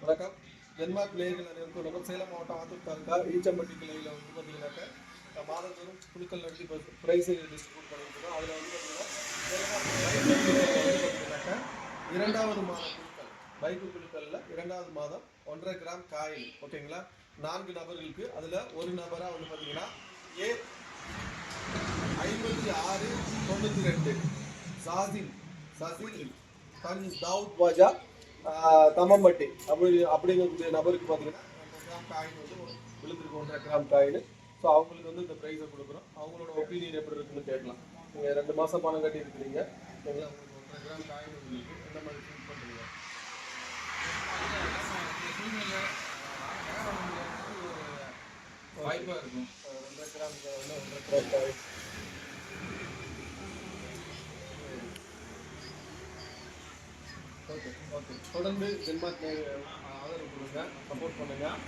வணக்கம். டென்மார்க் நேயர்கள் அனைவருக்கும் வணக்கம். சேலம் மாவட்டம் ஆத்தூர் தாலுகா ஈச்சம்பட்டி கிளையில் வந்து பார்த்தீங்கன்னாக்கா மாதந்தோறும் குழுக்கள் நடத்தி ப்ரைஸ் டிஸ்ட்ரிபியூட் பண்ணிட்டு இருக்கோம். அதில் வந்து பார்த்தீங்கன்னாக்கா இரண்டாவது மாத குழுக்கள் பைக்கு குழுக்களில் இரண்டாவது மாதம் 1.5 கிராம் காயில் ஓகேங்களா, 4 நபர்களுக்கு. அதில் ஒரு நபராக வந்து பார்த்தீங்கன்னா ஏ 5692 சசில் தாவூத் பாஜா தம்மம்பட்டி அப்படிங்கக்கூடிய நபருக்கு பார்த்தீங்கன்னா 2 கிராம் காயின் வந்து விழுந்திருக்கு, 1.5 கிராம் காயின். ஸோ அவங்களுக்கு வந்து இந்த ப்ரைஸை கொடுக்குறோம். அவங்களோட ஒப்பீனியன் எப்படி இருக்குன்னு கேட்கலாம். நீங்கள் 2 மாதம் பணம் கட்டி இருக்கிறீங்க, சரிங்களா? உங்களுக்கு 1.5 கிராம் காயின் உங்களுக்கு எந்த மாதிரி ஃபீல் பண்ணுறீங்க? வாய்ப்பாக இருக்கும். 2.5 gram 1.5 gram coin. Okay okay, தொடர்ந்து டென்மார்க் ஆதரவு கொடுங்க, சப்போர்ட் பண்ணுங்கள்.